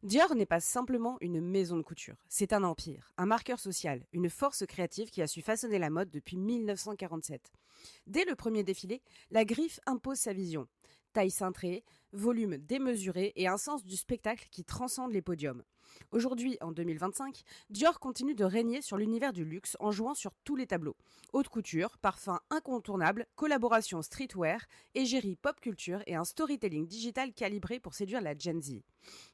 Dior n'est pas simplement une maison de couture, c'est un empire, un marqueur social, une force créative qui a su façonner la mode depuis 1947. Dès le premier défilé, la griffe impose sa vision. Taille cintrée, volume démesuré et un sens du spectacle qui transcende les podiums. Aujourd'hui, en 2025, Dior continue de régner sur l'univers du luxe en jouant sur tous les tableaux. Haute couture, parfum incontournable, collaboration streetwear, égérie pop culture et un storytelling digital calibré pour séduire la Gen Z.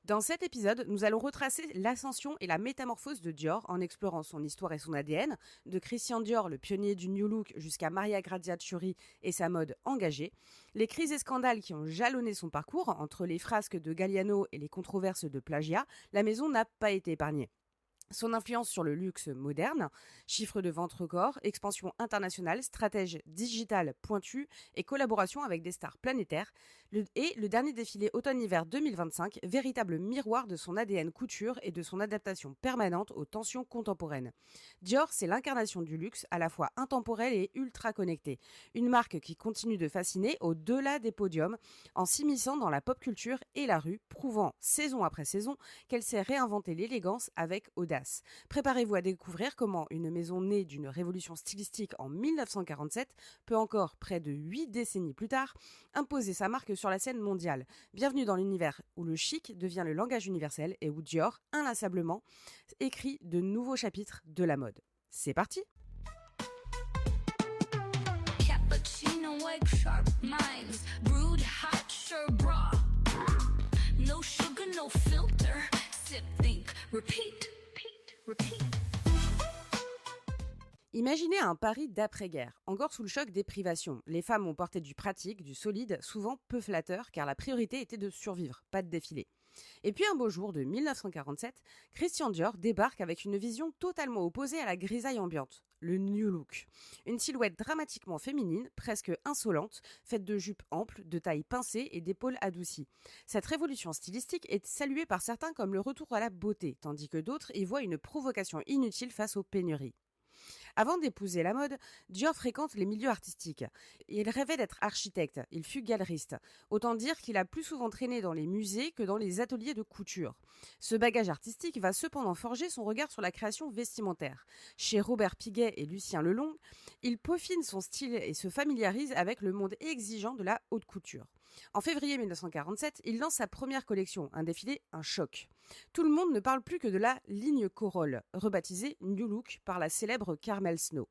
Dans cet épisode, nous allons retracer l'ascension et la métamorphose de Dior en explorant son histoire et son ADN, de Christian Dior, le pionnier du New Look, jusqu'à Maria Grazia Chiuri et sa mode engagée, les crises et scandales qui ont jalonné son parcours, entre les frasques de Galliano et les controverses de plagiat, la maison n'a pas été épargnée. Son influence sur le luxe moderne, chiffres de vente records, expansion internationale, stratège digitale pointue et collaboration avec des stars planétaires, et le dernier défilé automne-hiver 2025, véritable miroir de son ADN couture et de son adaptation permanente aux tensions contemporaines. Dior, c'est l'incarnation du luxe, à la fois intemporel et ultra connecté. Une marque qui continue de fasciner au-delà des podiums, en s'immisçant dans la pop culture et la rue, prouvant saison après saison qu'elle sait réinventer l'élégance avec audace. Préparez-vous à découvrir comment une maison née d'une révolution stylistique en 1947 peut encore, près de 8 décennies plus tard, imposer sa marque sur la scène mondiale. Bienvenue dans l'univers où le chic devient le langage universel et où Dior, inlassablement, écrit de nouveaux chapitres de la mode. C'est parti! Cappuccino, egg sharp minds, brewed hot sherbra. No sugar, no filter. Sip, think, repeat. Imaginez un Paris d'après-guerre, encore sous le choc des privations. Les femmes ont porté du pratique, du solide, souvent peu flatteur, car la priorité était de survivre, pas de défiler. Et puis un beau jour de 1947, Christian Dior débarque avec une vision totalement opposée à la grisaille ambiante, le New Look. Une silhouette dramatiquement féminine, presque insolente, faite de jupes amples, de taille pincée et d'épaules adoucies. Cette révolution stylistique est saluée par certains comme le retour à la beauté, tandis que d'autres y voient une provocation inutile face aux pénuries. Avant d'épouser la mode, Dior fréquente les milieux artistiques. Il rêvait d'être architecte, il fut galeriste. Autant dire qu'il a plus souvent traîné dans les musées que dans les ateliers de couture. Ce bagage artistique va cependant forger son regard sur la création vestimentaire. Chez Robert Piguet et Lucien Lelong, il peaufine son style et se familiarise avec le monde exigeant de la haute couture. En février 1947, il lance sa première collection, un défilé, un choc. Tout le monde ne parle plus que de la ligne Corolle, rebaptisée New Look par la célèbre Carmel Snow.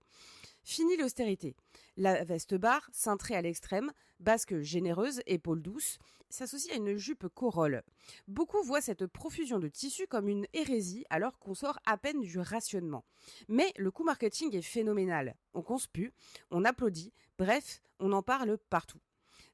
Fini l'austérité. La veste barre, cintrée à l'extrême, basque généreuse, épaules douces, s'associe à une jupe Corolle. Beaucoup voient cette profusion de tissus comme une hérésie alors qu'on sort à peine du rationnement. Mais le coût marketing est phénoménal. On conspue, on applaudit, bref, on en parle partout.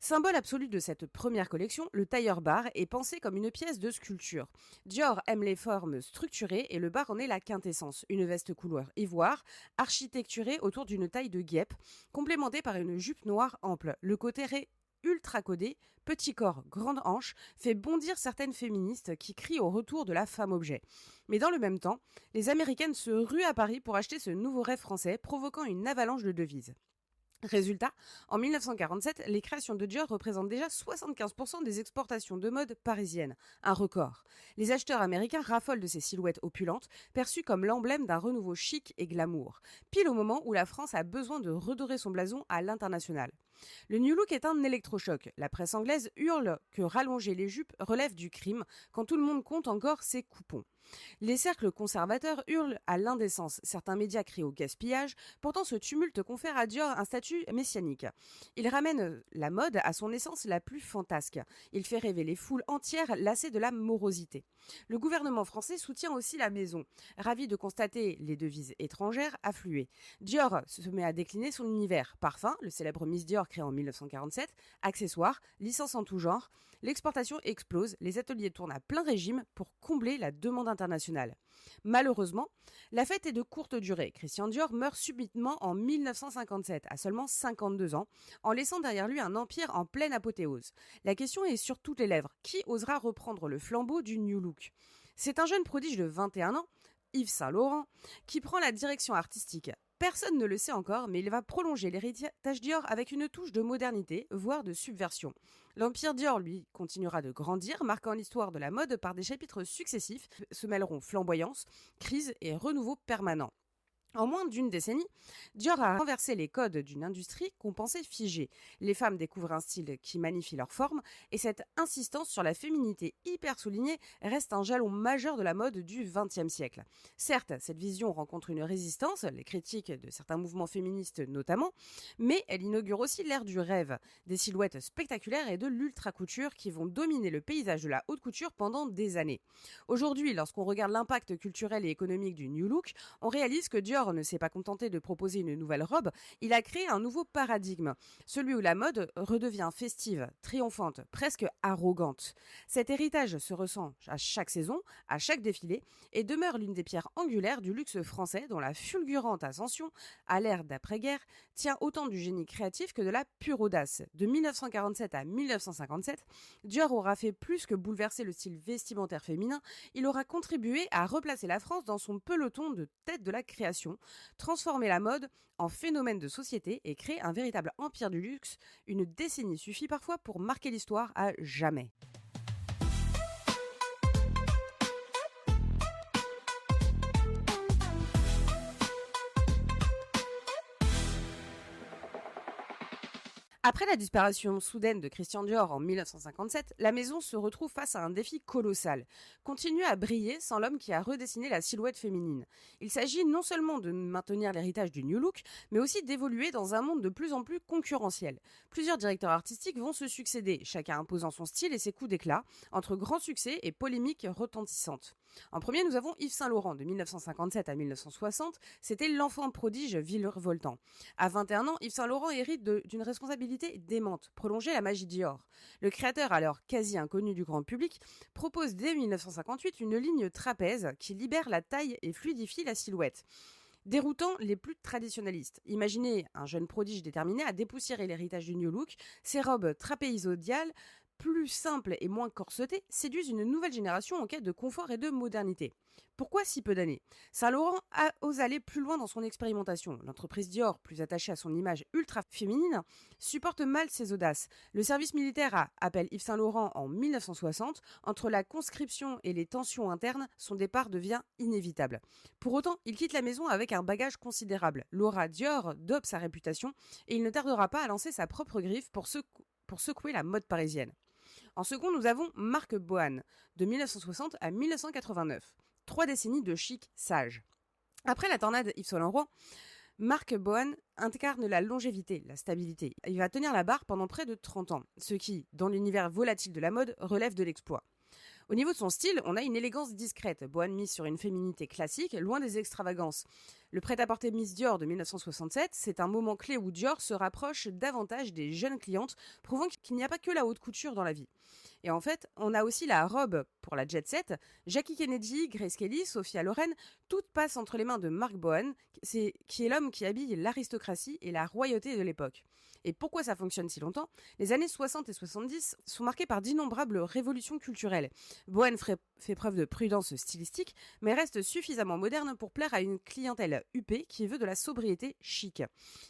Symbole absolu de cette première collection, le tailleur bar est pensé comme une pièce de sculpture. Dior aime les formes structurées et le bar en est la quintessence. Une veste couleur ivoire, architecturée autour d'une taille de guêpe, complémentée par une jupe noire ample. Le côté ultra codé, petit corps, grande hanche, fait bondir certaines féministes qui crient au retour de la femme-objet. Mais dans le même temps, les Américaines se ruent à Paris pour acheter ce nouveau rêve français, provoquant une avalanche de devises. Résultat, en 1947, les créations de Dior représentent déjà 75% des exportations de mode parisiennes, un record. Les acheteurs américains raffolent de ces silhouettes opulentes, perçues comme l'emblème d'un renouveau chic et glamour, pile au moment où la France a besoin de redorer son blason à l'international. Le New Look est un électrochoc. La presse anglaise hurle que rallonger les jupes relève du crime, quand tout le monde compte encore ses coupons. Les cercles conservateurs hurlent à l'indécence. Certains médias crient au gaspillage. Pourtant, ce tumulte confère à Dior un statut messianique. Il ramène la mode à son essence la plus fantasque. Il fait rêver les foules entières lassées de la morosité. Le gouvernement français soutient aussi la maison. Ravi de constater les devises étrangères affluer. Dior se met à décliner son univers. Parfum, le célèbre Miss Dior créé en 1947, accessoires, licences en tout genre. L'exportation explose. Les ateliers tournent à plein régime pour combler la demande internationale. Malheureusement, la fête est de courte durée. Christian Dior meurt subitement en 1957, à seulement 52 ans, en laissant derrière lui un empire en pleine apothéose. La question est sur toutes les lèvres. Qui osera reprendre le flambeau du New Look ? C'est un jeune prodige de 21 ans, Yves Saint Laurent, qui prend la direction artistique. personne ne le sait encore, mais il va prolonger l'héritage Dior avec une touche de modernité, voire de subversion. L'empire Dior, lui, continuera de grandir, marquant l'histoire de la mode par des chapitres successifs. Se mêleront flamboyance, crise et renouveau permanent. En moins d'une décennie, Dior a renversé les codes d'une industrie qu'on pensait figée. Les femmes découvrent un style qui magnifie leur forme et cette insistance sur la féminité hyper soulignée reste un jalon majeur de la mode du XXe siècle. Certes, cette vision rencontre une résistance, les critiques de certains mouvements féministes notamment, mais elle inaugure aussi l'ère du rêve, des silhouettes spectaculaires et de l'ultra-couture qui vont dominer le paysage de la haute couture pendant des années. Aujourd'hui, lorsqu'on regarde l'impact culturel et économique du New Look, on réalise que Dior ne s'est pas contenté de proposer une nouvelle robe, il a créé un nouveau paradigme, celui où la mode redevient festive, triomphante, presque arrogante. Cet héritage se ressent à chaque saison, à chaque défilé, et demeure l'une des pierres angulaires du luxe français dont la fulgurante ascension, à l'ère d'après-guerre, tient autant du génie créatif que de la pure audace. De 1947 à 1957, Dior aura fait plus que bouleverser le style vestimentaire féminin, il aura contribué à replacer la France dans son peloton de tête de la création, transformer la mode en phénomène de société et créer un véritable empire du luxe. Une décennie suffit parfois pour marquer l'histoire à jamais. Après la disparition soudaine de Christian Dior en 1957, la maison se retrouve face à un défi colossal. Continuer à briller sans l'homme qui a redessiné la silhouette féminine. Il s'agit non seulement de maintenir l'héritage du New Look, mais aussi d'évoluer dans un monde de plus en plus concurrentiel. Plusieurs directeurs artistiques vont se succéder, chacun imposant son style et ses coups d'éclat, entre grands succès et polémiques retentissantes. En premier, nous avons Yves Saint Laurent, de 1957 à 1960, c'était l'enfant prodige virevoltant. À 21 ans, Yves Saint Laurent hérite d'une responsabilité démente, prolonger la magie Dior. Le créateur, alors quasi inconnu du grand public, propose dès 1958 une ligne trapèze qui libère la taille et fluidifie la silhouette. Déroutant les plus traditionnalistes. Imaginez un jeune prodige déterminé à dépoussiérer l'héritage du New Look, ses robes trapézoïdales, plus simples et moins corsetées, séduisent une nouvelle génération en quête de confort et de modernité. Pourquoi si peu d'années ? Saint Laurent ose aller plus loin dans son expérimentation. L'entreprise Dior, plus attachée à son image ultra féminine, supporte mal ses audaces. Le service militaire appelle Yves Saint Laurent en 1960. Entre la conscription et les tensions internes, son départ devient inévitable. Pour autant, il quitte la maison avec un bagage considérable. L'aura Dior dope sa réputation et il ne tardera pas à lancer sa propre griffe pour secouer la mode parisienne. En second, nous avons Marc Bohan, de 1960 à 1989. 3 décennies de chic sage. Après la tornade Yves Saint Laurent, Marc Bohan incarne la longévité, la stabilité. Il va tenir la barre pendant près de 30 ans, ce qui, dans l'univers volatile de la mode, relève de l'exploit. Au niveau de son style, on a une élégance discrète. Bohan mise sur une féminité classique, loin des extravagances. Le prêt-à-porter Miss Dior de 1967, c'est un moment clé où Dior se rapproche davantage des jeunes clientes, prouvant qu'il n'y a pas que la haute couture dans la vie. Et en fait, on a aussi la robe pour la jet set. Jackie Kennedy, Grace Kelly, Sophia Loren, toutes passent entre les mains de Marc Bohan, qui est l'homme qui habille l'aristocratie et la royauté de l'époque. Et pourquoi ça fonctionne si longtemps ? Les années 60 et 70 sont marquées par d'innombrables révolutions culturelles. Bohan fait preuve de prudence stylistique, mais reste suffisamment moderne pour plaire à une clientèle huppée qui veut de la sobriété chic.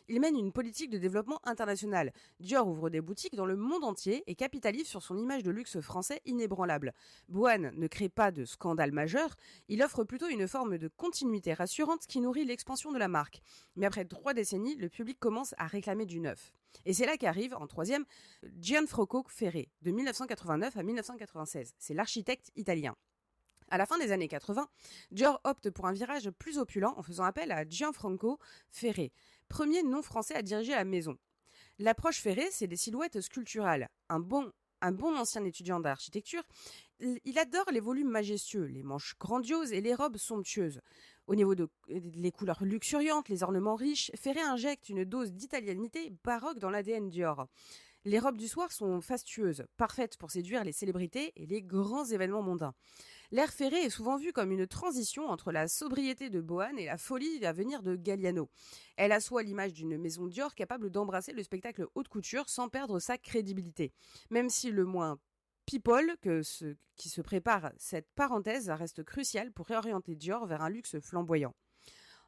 Il mène une politique de développement international. Dior ouvre des boutiques dans le monde entier et capitalise sur son image de luxe français inébranlable. Bohan ne crée pas de scandale majeur, il offre plutôt une forme de continuité rassurante qui nourrit l'expansion de la marque. Mais après 3 décennies, le public commence à réclamer du neuf. Et c'est là qu'arrive, en troisième, Gianfranco Ferré, de 1989 à 1996. C'est l'architecte italien. À la fin des années 80, Dior opte pour un virage plus opulent en faisant appel à Gianfranco Ferré, premier non français à diriger la maison. L'approche Ferré, c'est des silhouettes sculpturales. Un bon ancien étudiant d'architecture, il adore les volumes majestueux, les manches grandioses et les robes somptueuses. Au niveau des couleurs luxuriantes, les ornements riches, Ferré injecte une dose d'italianité baroque dans l'ADN Dior. Les robes du soir sont fastueuses, parfaites pour séduire les célébrités et les grands événements mondains. L'ère Ferré est souvent vue comme une transition entre la sobriété de Bohan et la folie à venir de Galliano. Elle assoit l'image d'une maison Dior capable d'embrasser le spectacle haute couture sans perdre sa crédibilité. Même si le moins people qui se prépare, cette parenthèse reste cruciale pour réorienter Dior vers un luxe flamboyant.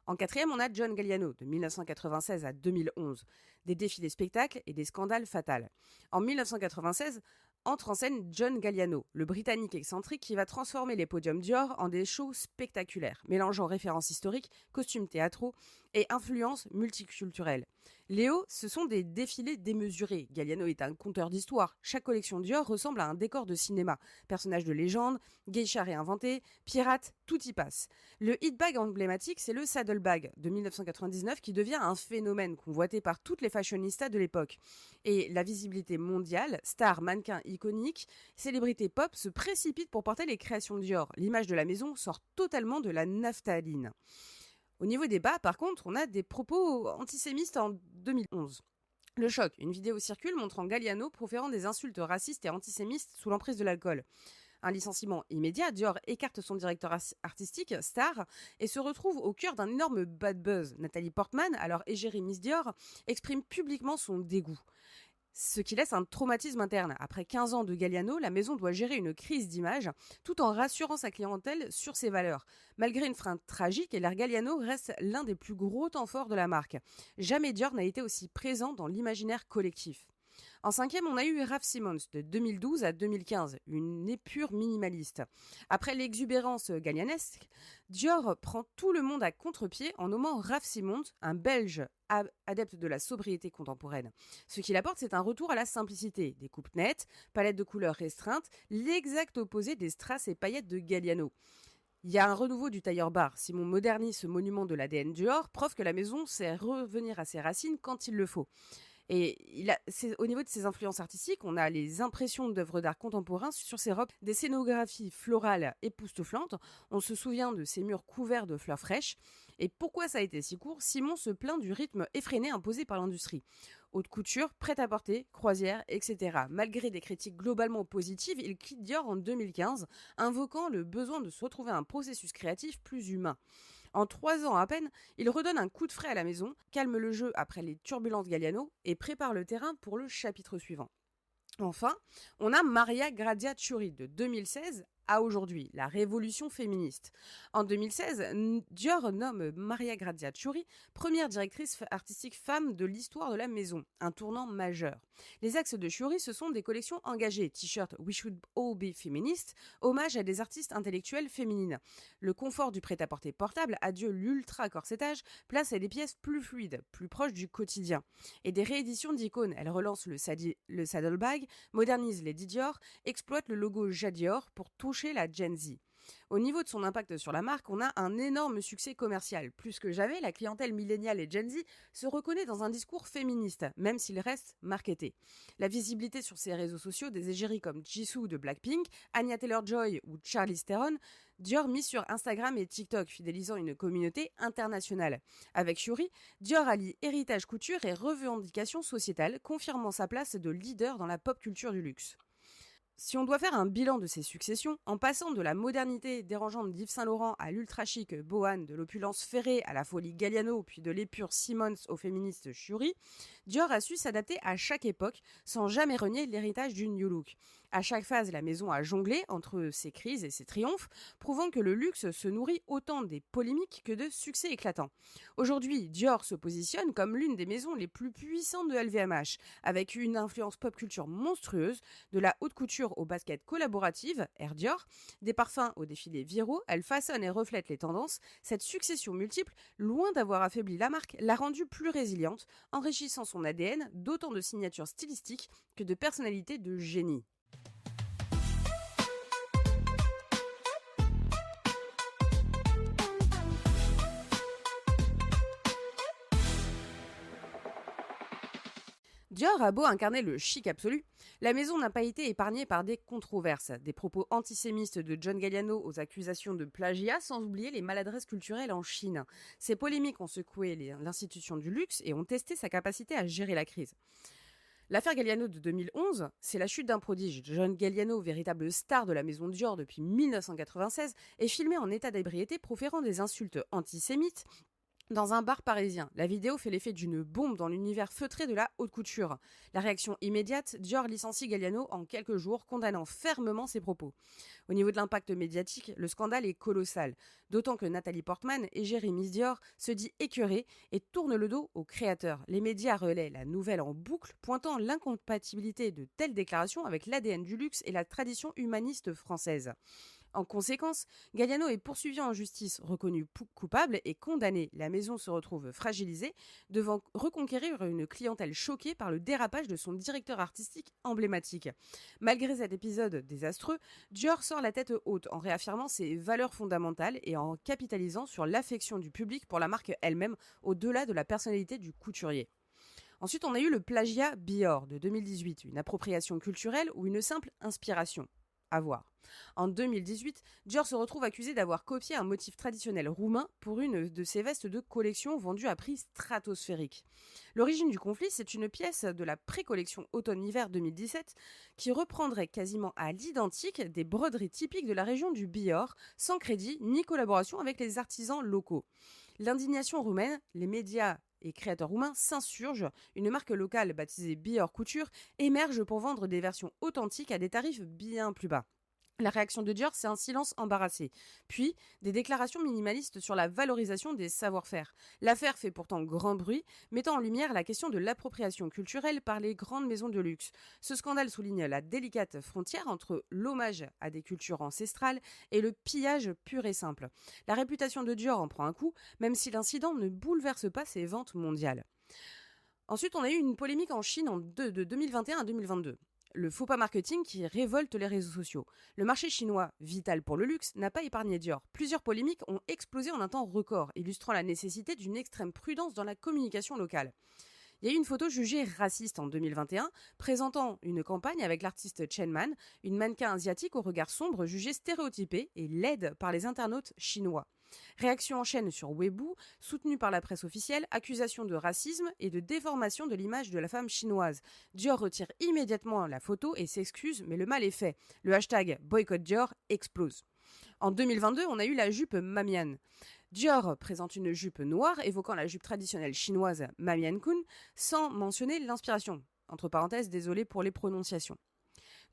En quatrième, on a John Galliano, de 1996 à 2011. Des défilés spectacles et des scandales fatals. En 1996, entre en scène John Galliano, le Britannique excentrique qui va transformer les podiums Dior en des shows spectaculaires, mélangeant références historiques, costumes théâtraux et influences multiculturelles. Léo, ce sont des défilés démesurés. Galliano est un conteur d'histoire. Chaque collection Dior ressemble à un décor de cinéma. Personnages de légende, geisha réinventés, pirates, tout y passe. Le hit bag emblématique, c'est le Saddlebag de 1999 qui devient un phénomène convoité par toutes les fashionistas de l'époque. Et la visibilité mondiale, stars, mannequins iconiques, célébrités pop se précipitent pour porter les créations Dior. L'image de la maison sort totalement de la naphtaline. Au niveau des bas, par contre, on a des propos antisémites en 2011. Le choc, une vidéo circule montrant Galliano proférant des insultes racistes et antisémites sous l'emprise de l'alcool. Un licenciement immédiat, Dior écarte son directeur artistique, Star, et se retrouve au cœur d'un énorme bad buzz. Nathalie Portman, alors égérie Miss Dior, exprime publiquement son dégoût. Ce qui laisse un traumatisme interne. Après 15 ans de Galliano, la maison doit gérer une crise d'image tout en rassurant sa clientèle sur ses valeurs. Malgré une fin tragique, l'ère Galliano reste l'un des plus gros temps forts de la marque. Jamais Dior n'a été aussi présent dans l'imaginaire collectif. En cinquième, on a eu Raf Simons de 2012 à 2015, une épure minimaliste. Après l'exubérance gallianesque, Dior prend tout le monde à contre-pied en nommant Raf Simons, un Belge adepte de la sobriété contemporaine. Ce qu'il apporte, c'est un retour à la simplicité, des coupes nettes, palettes de couleurs restreintes, l'exact opposé des strass et paillettes de Galliano. Il y a un renouveau du tailleur-bar. Simon modernise ce monument de l'ADN Dior, preuve que la maison sait revenir à ses racines quand il le faut. Et au niveau de ses influences artistiques, on a les impressions d'œuvres d'art contemporain sur ses robes, des scénographies florales époustouflantes. On se souvient de ces murs couverts de fleurs fraîches. Et pourquoi ça a été si court? Simon se plaint du rythme effréné imposé par l'industrie. Haute couture, prêt-à-porter, croisière, etc. Malgré des critiques globalement positives, il quitte Dior en 2015, invoquant le besoin de se retrouver un processus créatif plus humain. En 3 ans à peine, il redonne un coup de frais à la maison, calme le jeu après les turbulences Galliano et prépare le terrain pour le chapitre suivant. Enfin, on a Maria Grazia Chiuri de 2016 à aujourd'hui, la révolution féministe. En 2016, Dior nomme Maria Grazia Chiuri première directrice artistique femme de l'histoire de la maison, un tournant majeur. Les axes de Chiuri, ce sont des collections engagées, t-shirt We Should All Be Feminist, hommage à des artistes intellectuelles féminines. Le confort du prêt-à-porter portable, adieu l'ultra-corsetage, place à des pièces plus fluides, plus proches du quotidien. Et des rééditions d'icônes, elle relance le saddlebag, modernise les Dior, exploite le logo Jadior pour toucher la Gen Z. Au niveau de son impact sur la marque, on a un énorme succès commercial. Plus que jamais, la clientèle milléniale et Gen Z se reconnaît dans un discours féministe, même s'il reste marketé. La visibilité sur ses réseaux sociaux des égéries comme Jisoo de Blackpink, Anya Taylor-Joy ou Charlize Theron, Dior mise sur Instagram et TikTok, fidélisant une communauté internationale. Avec Chiuri, Dior allie héritage couture et revendication sociétale, confirmant sa place de leader dans la pop culture du luxe. Si on doit faire un bilan de ces successions, en passant de la modernité dérangeante d'Yves Saint-Laurent à l'ultra-chic Bohan, de l'opulence Ferré à la folie Galliano, puis de l'épure Simons au féministe Chiuri, Dior a su s'adapter à chaque époque sans jamais renier l'héritage du New Look. À chaque phase, la maison a jonglé entre ses crises et ses triomphes, prouvant que le luxe se nourrit autant des polémiques que de succès éclatants. Aujourd'hui, Dior se positionne comme l'une des maisons les plus puissantes de LVMH, avec une influence pop culture monstrueuse, de la haute couture aux baskets collaboratives, Air Dior, des parfums aux défilés viraux, elle façonne et reflète les tendances. Cette succession multiple, loin d'avoir affaibli la marque, l'a rendue plus résiliente, enrichissant son ADN d'autant de signatures stylistiques que de personnalités de génie. Dior a beau incarner le chic absolu, la maison n'a pas été épargnée par des controverses, des propos antisémites de John Galliano aux accusations de plagiat, sans oublier les maladresses culturelles en Chine. Ces polémiques ont secoué l'institution du luxe et ont testé sa capacité à gérer la crise. L'affaire Galliano de 2011, c'est la chute d'un prodige. John Galliano, véritable star de la maison Dior depuis 1996, est filmé en état d'ébriété proférant des insultes antisémites Dans un bar parisien, la vidéo fait l'effet d'une bombe dans l'univers feutré de la haute couture. La réaction immédiate, Dior licencie Galliano en quelques jours, condamnant fermement ses propos. Au niveau de l'impact médiatique, le scandale est colossal, d'autant que Nathalie Portman, égérie Miss Dior, se dit écœurée et tourne le dos au créateur. Les médias relaient la nouvelle en boucle, pointant l'incompatibilité de telles déclarations avec l'ADN du luxe et la tradition humaniste française. En conséquence, Galliano est poursuivi en justice, reconnu coupable et condamné. La maison se retrouve fragilisée, devant reconquérir une clientèle choquée par le dérapage de son directeur artistique emblématique. Malgré cet épisode désastreux, Dior sort la tête haute en réaffirmant ses valeurs fondamentales et en capitalisant sur l'affection du public pour la marque elle-même, au-delà de la personnalité du couturier. Ensuite, on a eu le plagiat Bior de 2018, une appropriation culturelle ou une simple inspiration. À voir. En 2018, Dior se retrouve accusé d'avoir copié un motif traditionnel roumain pour une de ses vestes de collection vendue à prix stratosphérique. L'origine du conflit, c'est une pièce de la pré-collection automne-hiver 2017 qui reprendrait quasiment à l'identique des broderies typiques de la région du Bihor, sans crédit ni collaboration avec les artisans locaux. L'indignation roumaine, les médias et créateurs roumains s'insurgent, une marque locale baptisée Bihor Couture émerge pour vendre des versions authentiques à des tarifs bien plus bas. La réaction de Dior, c'est un silence embarrassé, puis des déclarations minimalistes sur la valorisation des savoir-faire. L'affaire fait pourtant grand bruit, mettant en lumière la question de l'appropriation culturelle par les grandes maisons de luxe. Ce scandale souligne la délicate frontière entre l'hommage à des cultures ancestrales et le pillage pur et simple. La réputation de Dior en prend un coup, même si l'incident ne bouleverse pas ses ventes mondiales. Ensuite, on a eu une polémique en Chine de 2021 à 2022. Le faux pas marketing qui révolte les réseaux sociaux. Le marché chinois, vital pour le luxe, n'a pas épargné Dior. Plusieurs polémiques ont explosé en un temps record, illustrant la nécessité d'une extrême prudence dans la communication locale. Il y a eu une photo jugée raciste en 2021, présentant une campagne avec l'artiste Chen Man, une mannequin asiatique au regard sombre jugée stéréotypée et laide par les internautes chinois. Réaction en chaîne sur Weibo, soutenue par la presse officielle, accusation de racisme et de déformation de l'image de la femme chinoise. Dior retire immédiatement la photo et s'excuse, mais le mal est fait. Le hashtag boycott Dior explose. En 2022, on a eu la jupe Mamian. Dior présente une jupe noire évoquant la jupe traditionnelle chinoise Mamian Kun, sans mentionner l'inspiration. Entre parenthèses, désolé pour les prononciations.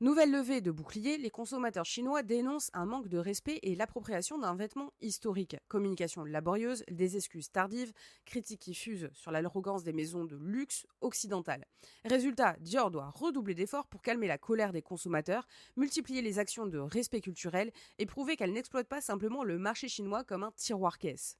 Nouvelle levée de bouclier, les consommateurs chinois dénoncent un manque de respect et l'appropriation d'un vêtement historique. Communication laborieuse, des excuses tardives, critiques qui fusent sur l'arrogance des maisons de luxe occidentales. Résultat, Dior doit redoubler d'efforts pour calmer la colère des consommateurs, multiplier les actions de respect culturel et prouver qu'elle n'exploite pas simplement le marché chinois comme un tiroir-caisse.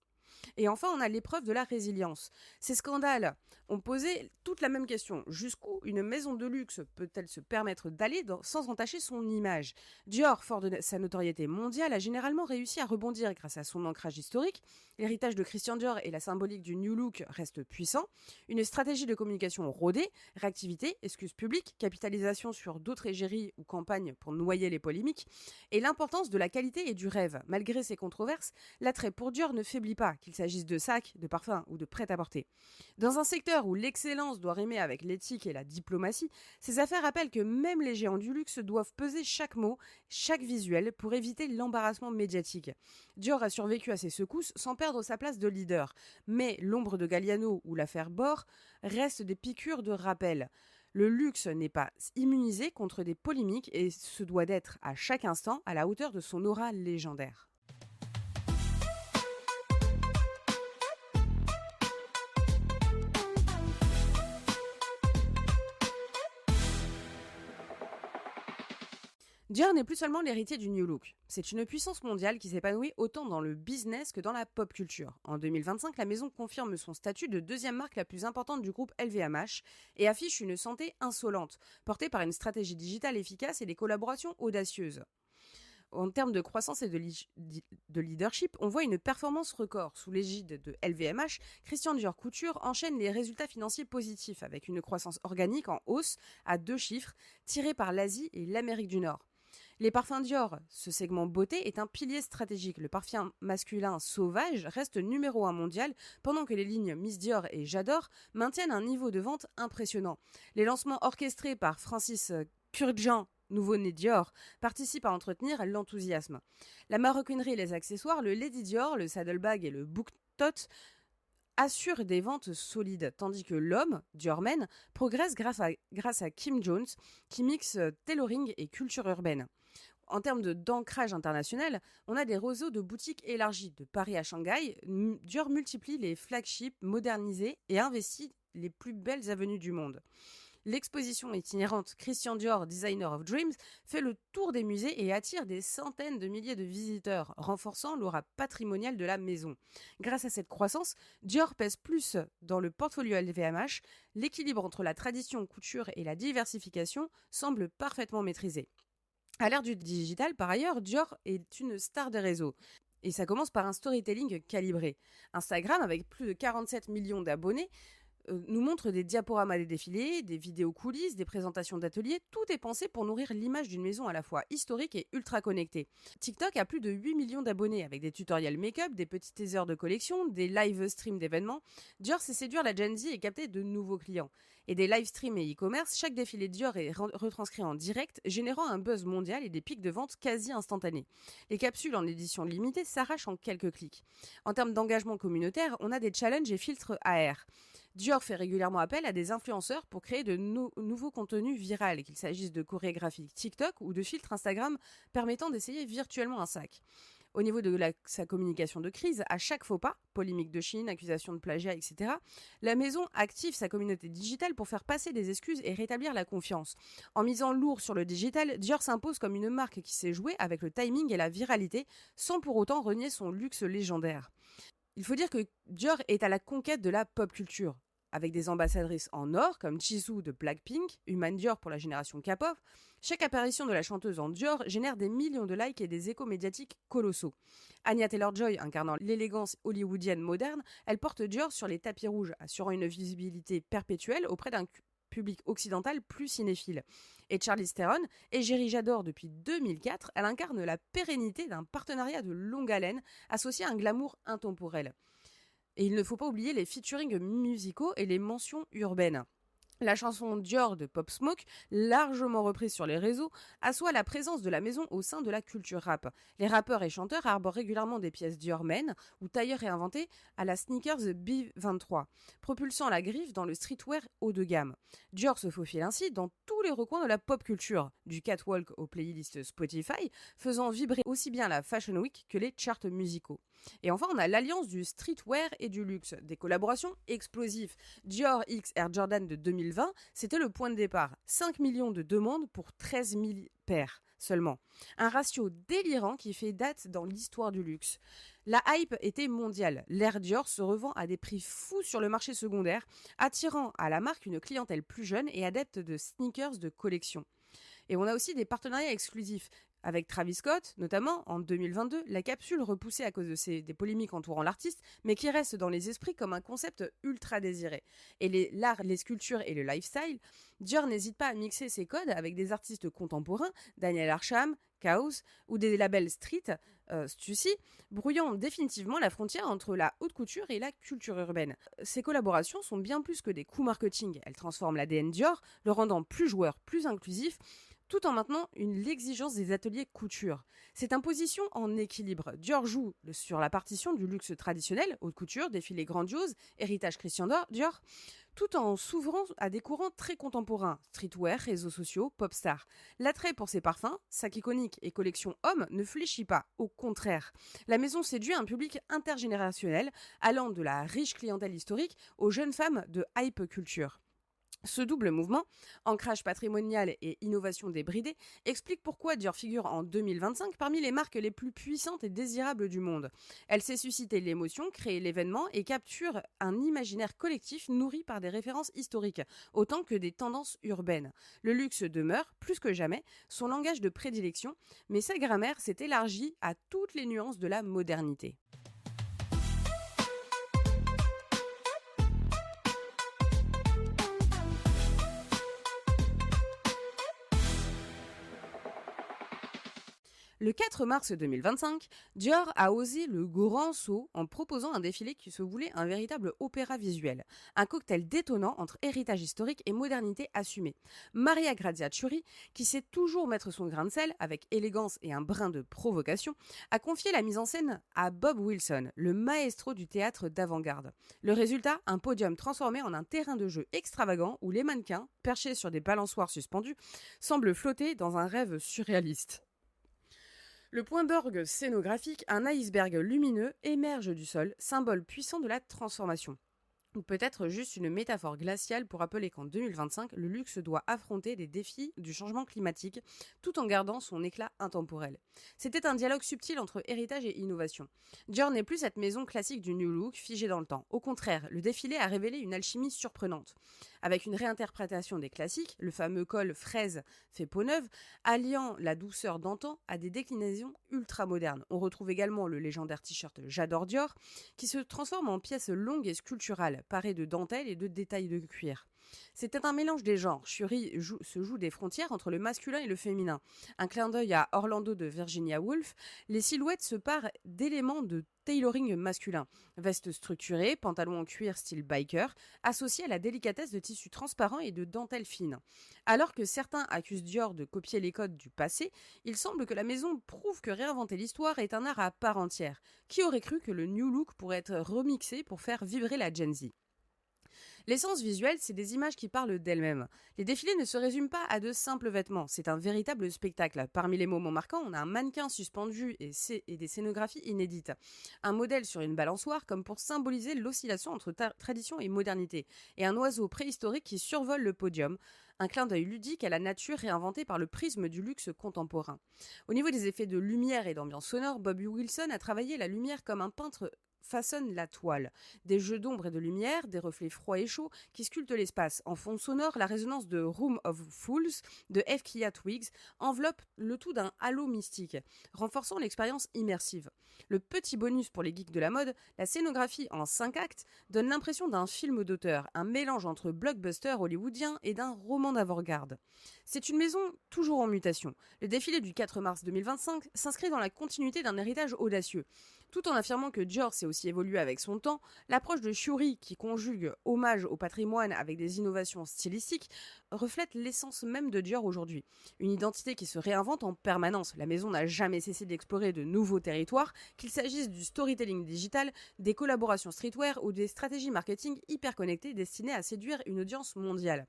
Et enfin, on a l'épreuve de la résilience. Ces scandales ont posé toute la même question. Jusqu'où une maison de luxe peut-elle se permettre d'aller sans entacher son image ? Dior, fort de sa notoriété mondiale, a généralement réussi à rebondir grâce à son ancrage historique. L'héritage de Christian Dior et la symbolique du New Look restent puissants. Une stratégie de communication rodée, réactivité, excuses publiques, capitalisation sur d'autres égéries ou campagnes pour noyer les polémiques, et l'importance de la qualité et du rêve. Malgré ces controverses, l'attrait pour Dior ne faiblit pas, qu'il s'agisse de sacs, de parfums ou de prêt-à-porter. Dans un secteur où l'excellence doit rimer avec l'éthique et la diplomatie, ces affaires rappellent que même les géants du luxe doivent peser chaque mot, chaque visuel pour éviter l'embarrassement médiatique. Dior a survécu à ces secousses sans perdre sa place de leader, mais l'ombre de Galliano ou l'affaire Bor restent des piqûres de rappel. Le luxe n'est pas immunisé contre des polémiques et se doit d'être à chaque instant à la hauteur de son aura légendaire. Dior n'est plus seulement l'héritier du New Look. C'est une puissance mondiale qui s'épanouit autant dans le business que dans la pop culture. En 2025, la maison confirme son statut de deuxième marque la plus importante du groupe LVMH et affiche une santé insolente, portée par une stratégie digitale efficace et des collaborations audacieuses. En termes de croissance et de leadership, on voit une performance record. Sous l'égide de LVMH, Christian Dior Couture enchaîne les résultats financiers positifs avec une croissance organique en hausse à 2 chiffres, tirée par l'Asie et l'Amérique du Nord. Les parfums Dior, ce segment beauté est un pilier stratégique. Le parfum masculin Sauvage reste numéro 1 mondial, pendant que les lignes Miss Dior et J'adore maintiennent un niveau de vente impressionnant. Les lancements orchestrés par Francis Kurkdjian, nouveau-né Dior, participent à entretenir l'enthousiasme. La maroquinerie et les accessoires, le Lady Dior, le saddlebag et le book tote assure des ventes solides, tandis que l'homme, Dior Men, progresse grâce à Kim Jones, qui mixe tailoring et culture urbaine. En termes d'ancrage international, on a des réseaux de boutiques élargis. De Paris à Shanghai, Dior multiplie les flagships modernisés et investit les plus belles avenues du monde. L'exposition itinérante Christian Dior, Designer of Dreams, fait le tour des musées et attire des centaines de milliers de visiteurs, renforçant l'aura patrimoniale de la maison. Grâce à cette croissance, Dior pèse plus dans le portfolio LVMH, l'équilibre entre la tradition couture et la diversification semble parfaitement maîtrisé. À l'ère du digital, par ailleurs, Dior est une star des réseaux. Et ça commence par un storytelling calibré. Instagram, avec plus de 47 millions d'abonnés, nous montre des diaporamas des défilés, des vidéos coulisses, des présentations d'ateliers. Tout est pensé pour nourrir l'image d'une maison à la fois historique et ultra connectée. TikTok a plus de 8 millions d'abonnés avec des tutoriels make-up, des petits teasers de collection, des live streams d'événements. Dior sait séduire la Gen Z et capter de nouveaux clients. Et des live streams et e-commerce, chaque défilé Dior est retranscrit en direct, générant un buzz mondial et des pics de vente quasi instantanés. Les capsules en édition limitée s'arrachent en quelques clics. En termes d'engagement communautaire, on a des challenges et filtres AR. Dior fait régulièrement appel à des influenceurs pour créer de nouveaux contenus virals, qu'il s'agisse de chorégraphies TikTok ou de filtres Instagram permettant d'essayer virtuellement un sac. Au niveau de sa communication de crise, à chaque faux pas, polémique de Chine, accusation de plagiat, etc., la maison active sa communauté digitale pour faire passer des excuses et rétablir la confiance. En misant lourd sur le digital, Dior s'impose comme une marque qui sait jouer avec le timing et la viralité, sans pour autant renier son luxe légendaire. Il faut dire que Dior est à la conquête de la pop culture, avec des ambassadrices en or comme Jisoo de Blackpink, Human Dior pour la génération K-pop. Chaque apparition de la chanteuse en Dior génère des millions de likes et des échos médiatiques colossaux. Anya Taylor-Joy incarnant l'élégance hollywoodienne moderne, elle porte Dior sur les tapis rouges, assurant une visibilité perpétuelle auprès d'un public occidental plus cinéphile. Et Charlize Theron, égérie J'adore depuis 2004, elle incarne la pérennité d'un partenariat de longue haleine associé à un glamour intemporel. Et il ne faut pas oublier les featurings musicaux et les mentions urbaines. La chanson Dior de Pop Smoke, largement reprise sur les réseaux, assoit la présence de la maison au sein de la culture rap. Les rappeurs et chanteurs arborent régulièrement des pièces Dior Men ou tailleurs réinventés à la sneakers B23, propulsant la griffe dans le streetwear haut de gamme. Dior se faufile ainsi dans tous les recoins de la pop culture, du catwalk aux playlists Spotify, faisant vibrer aussi bien la Fashion Week que les charts musicaux. Et enfin, on a l'alliance du streetwear et du luxe, des collaborations explosives. Dior X Air Jordan de 2020, c'était le point de départ. 5 millions de demandes pour 13 000 paires seulement. Un ratio délirant qui fait date dans l'histoire du luxe. La hype était mondiale. L'Air Dior se revend à des prix fous sur le marché secondaire, attirant à la marque une clientèle plus jeune et adepte de sneakers de collection. Et on a aussi des partenariats exclusifs. Avec Travis Scott, notamment, en 2022, la capsule repoussée à cause des polémiques entourant l'artiste, mais qui reste dans les esprits comme un concept ultra désiré. Et l'art, les sculptures et le lifestyle, Dior n'hésite pas à mixer ses codes avec des artistes contemporains, Daniel Arsham, Chaos, ou des labels street, Stussy, brouillant définitivement la frontière entre la haute couture et la culture urbaine. Ces collaborations sont bien plus que des coups marketing. Elles transforment l'ADN Dior, le rendant plus joueur, plus inclusif, tout en maintenant l'exigence des ateliers couture. C'est une position en équilibre. Dior joue sur la partition du luxe traditionnel, haute couture, défilés grandioses, héritage Christian Dior, tout en s'ouvrant à des courants très contemporains, streetwear, réseaux sociaux, pop stars. L'attrait pour ses parfums, sacs iconiques et collections hommes ne fléchit pas, au contraire. La maison séduit un public intergénérationnel, allant de la riche clientèle historique aux jeunes femmes de hype culture. Ce double mouvement, ancrage patrimonial et innovation débridée, explique pourquoi Dior figure en 2025 parmi les marques les plus puissantes et désirables du monde. Elle sait susciter l'émotion, créer l'événement et capture un imaginaire collectif nourri par des références historiques, autant que des tendances urbaines. Le luxe demeure, plus que jamais, son langage de prédilection, mais sa grammaire s'est élargie à toutes les nuances de la modernité. Le 4 mars 2025, Dior a osé le grand saut en proposant un défilé qui se voulait un véritable opéra visuel, un cocktail détonnant entre héritage historique et modernité assumée. Maria Grazia Chiuri, qui sait toujours mettre son grain de sel avec élégance et un brin de provocation, a confié la mise en scène à Bob Wilson, le maestro du théâtre d'avant-garde. Le résultat, un podium transformé en un terrain de jeu extravagant où les mannequins, perchés sur des balançoires suspendus, semblent flotter dans un rêve surréaliste. Le point d'orgue scénographique, un iceberg lumineux, émerge du sol, symbole puissant de la transformation. Ou peut-être juste une métaphore glaciale pour rappeler qu'en 2025, le luxe doit affronter les défis du changement climatique tout en gardant son éclat intemporel. C'était un dialogue subtil entre héritage et innovation. Dior n'est plus cette maison classique du New Look figée dans le temps. Au contraire, le défilé a révélé une alchimie surprenante. Avec une réinterprétation des classiques, le fameux col fraise fait peau neuve, alliant la douceur d'antan à des déclinaisons ultra modernes. On retrouve également le légendaire t-shirt J'adore Dior, qui se transforme en pièce longue et sculpturale, parée de dentelles et de détails de cuir. C'était un mélange des genres. Chiuri se joue des frontières entre le masculin et le féminin. Un clin d'œil à Orlando de Virginia Woolf, les silhouettes se parent d'éléments de tailoring masculin. Veste structurée, pantalon en cuir style biker, associé à la délicatesse de tissus transparents et de dentelles fines. Alors que certains accusent Dior de copier les codes du passé, il semble que la maison prouve que réinventer l'histoire est un art à part entière. Qui aurait cru que le New Look pourrait être remixé pour faire vibrer la Gen Z ? L'essence visuelle, c'est des images qui parlent d'elles-mêmes. Les défilés ne se résument pas à de simples vêtements, c'est un véritable spectacle. Parmi les moments marquants, on a un mannequin suspendu et des scénographies inédites. Un modèle sur une balançoire comme pour symboliser l'oscillation entre tradition et modernité. Et un oiseau préhistorique qui survole le podium. Un clin d'œil ludique à la nature réinventée par le prisme du luxe contemporain. Au niveau des effets de lumière et d'ambiance sonore, Bobby Wilson a travaillé la lumière comme un peintre façonne la toile. Des jeux d'ombre et de lumière, des reflets froids et chauds qui sculptent l'espace. En fond sonore, la résonance de Room of Fools de F. Kia Twigs enveloppe le tout d'un halo mystique, renforçant l'expérience immersive. Le petit bonus pour les geeks de la mode, la scénographie en 5 actes donne l'impression d'un film d'auteur, un mélange entre blockbuster hollywoodien et d'un roman d'avant-garde. C'est une maison toujours en mutation. Le défilé du 4 mars 2025 s'inscrit dans la continuité d'un héritage audacieux. Tout en affirmant que Dior s'est aussi évolué avec son temps, l'approche de Chiuri, qui conjugue hommage au patrimoine avec des innovations stylistiques, reflète l'essence même de Dior aujourd'hui. Une identité qui se réinvente en permanence. La maison n'a jamais cessé d'explorer de nouveaux territoires, qu'il s'agisse du storytelling digital, des collaborations streetwear ou des stratégies marketing hyper connectées destinées à séduire une audience mondiale.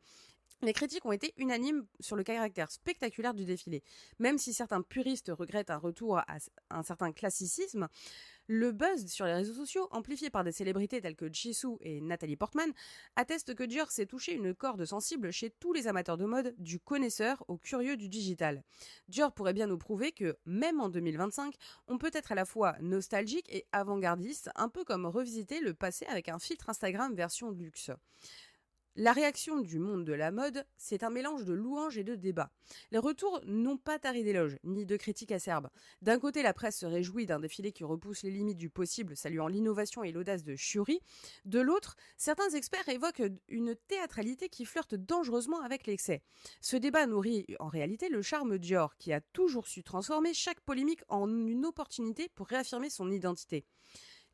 Les critiques ont été unanimes sur le caractère spectaculaire du défilé. Même si certains puristes regrettent un retour à un certain classicisme, le buzz sur les réseaux sociaux, amplifié par des célébrités telles que Jisoo et Natalie Portman, atteste que Dior s'est touché une corde sensible chez tous les amateurs de mode, du connaisseur au curieux du digital. Dior pourrait bien nous prouver que, même en 2025, on peut être à la fois nostalgique et avant-gardiste, un peu comme revisiter le passé avec un filtre Instagram version luxe. La réaction du monde de la mode, c'est un mélange de louanges et de débats. Les retours n'ont pas tari d'éloges, ni de critiques acerbes. D'un côté, la presse se réjouit d'un défilé qui repousse les limites du possible, saluant l'innovation et l'audace de Chiuri. De l'autre, certains experts évoquent une théâtralité qui flirte dangereusement avec l'excès. Ce débat nourrit en réalité le charme Dior, qui a toujours su transformer chaque polémique en une opportunité pour réaffirmer son identité.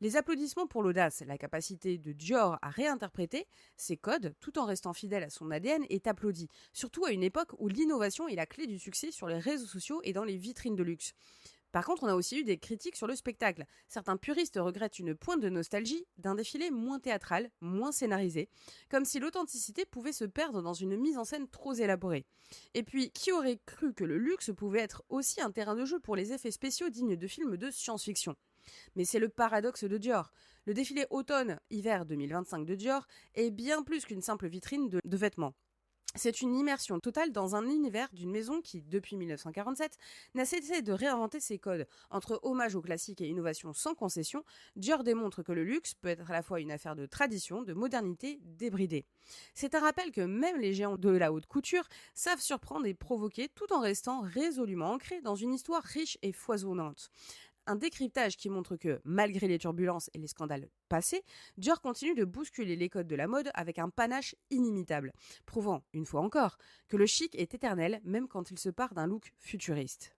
Les applaudissements pour l'audace, la capacité de Dior à réinterpréter ses codes tout en restant fidèle à son ADN est applaudi, surtout à une époque où l'innovation est la clé du succès sur les réseaux sociaux et dans les vitrines de luxe. Par contre, on a aussi eu des critiques sur le spectacle. Certains puristes regrettent une pointe de nostalgie d'un défilé moins théâtral, moins scénarisé, comme si l'authenticité pouvait se perdre dans une mise en scène trop élaborée. Et puis, qui aurait cru que le luxe pouvait être aussi un terrain de jeu pour les effets spéciaux dignes de films de science-fiction ? Mais c'est le paradoxe de Dior. Le défilé automne-hiver 2025 de Dior est bien plus qu'une simple vitrine de vêtements. C'est une immersion totale dans un univers d'une maison qui, depuis 1947, n'a cessé de réinventer ses codes. Entre hommage aux classiques et innovation sans concession, Dior démontre que le luxe peut être à la fois une affaire de tradition, de modernité débridée. C'est un rappel que même les géants de la haute couture savent surprendre et provoquer tout en restant résolument ancrés dans une histoire riche et foisonnante. Un décryptage qui montre que, malgré les turbulences et les scandales passés, Dior continue de bousculer les codes de la mode avec un panache inimitable, prouvant, une fois encore, que le chic est éternel même quand il se part d'un look futuriste.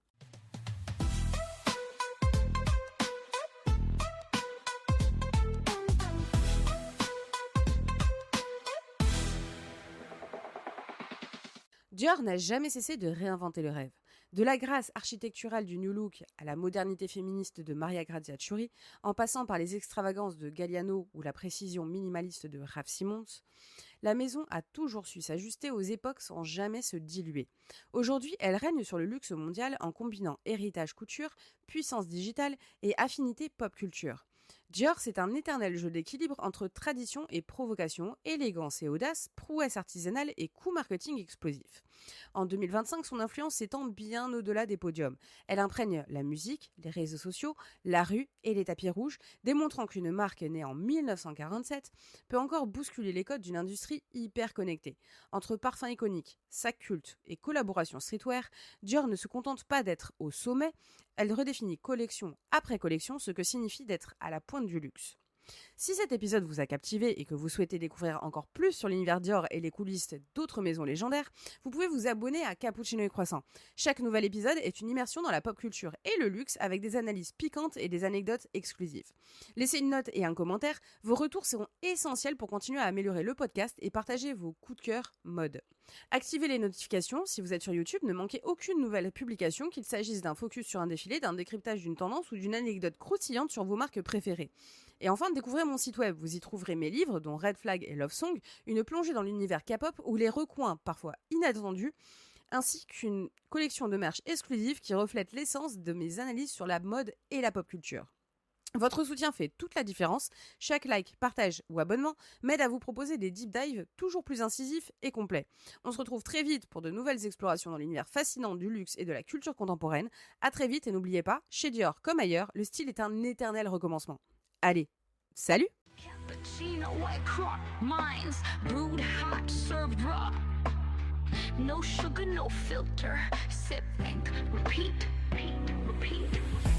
Dior n'a jamais cessé de réinventer le rêve. De la grâce architecturale du New Look à la modernité féministe de Maria Grazia Chiuri, en passant par les extravagances de Galliano ou la précision minimaliste de Raf Simons, la maison a toujours su s'ajuster aux époques sans jamais se diluer. Aujourd'hui, elle règne sur le luxe mondial en combinant héritage couture, puissance digitale et affinité pop culture. Dior, c'est un éternel jeu d'équilibre entre tradition et provocation, élégance et audace, prouesse artisanale et coût marketing explosif. En 2025, son influence s'étend bien au-delà des podiums. Elle imprègne la musique, les réseaux sociaux, la rue et les tapis rouges, démontrant qu'une marque née en 1947 peut encore bousculer les codes d'une industrie hyper connectée. Entre parfums iconiques, sacs cultes et collaborations streetwear, Dior ne se contente pas d'être au sommet, elle redéfinit collection après collection ce que signifie d'être à la pointe du luxe. Si cet épisode vous a captivé et que vous souhaitez découvrir encore plus sur l'univers Dior et les coulisses d'autres maisons légendaires, vous pouvez vous abonner à Cappuccino et Croissant. Chaque nouvel épisode est une immersion dans la pop culture et le luxe avec des analyses piquantes et des anecdotes exclusives. Laissez une note et un commentaire, vos retours seront essentiels pour continuer à améliorer le podcast et partager vos coups de cœur mode. Activez les notifications si vous êtes sur YouTube, ne manquez aucune nouvelle publication, qu'il s'agisse d'un focus sur un défilé, d'un décryptage d'une tendance ou d'une anecdote croustillante sur vos marques préférées. Et enfin, découvrez mon site web, vous y trouverez mes livres dont Red Flag et Love Song, une plongée dans l'univers K-pop ou les recoins parfois inattendus, ainsi qu'une collection de merch exclusive qui reflète l'essence de mes analyses sur la mode et la pop culture. Votre soutien fait toute la différence. Chaque like, partage ou abonnement m'aide à vous proposer des deep dives toujours plus incisifs et complets. On se retrouve très vite pour de nouvelles explorations dans l'univers fascinant du luxe et de la culture contemporaine. À très vite et n'oubliez pas, chez Dior comme ailleurs, le style est un éternel recommencement. Allez, salut! Cappuccino, white crock, mines, brewed hot, served raw. No sugar, no filter. Sip, think, repeat, repeat, repeat.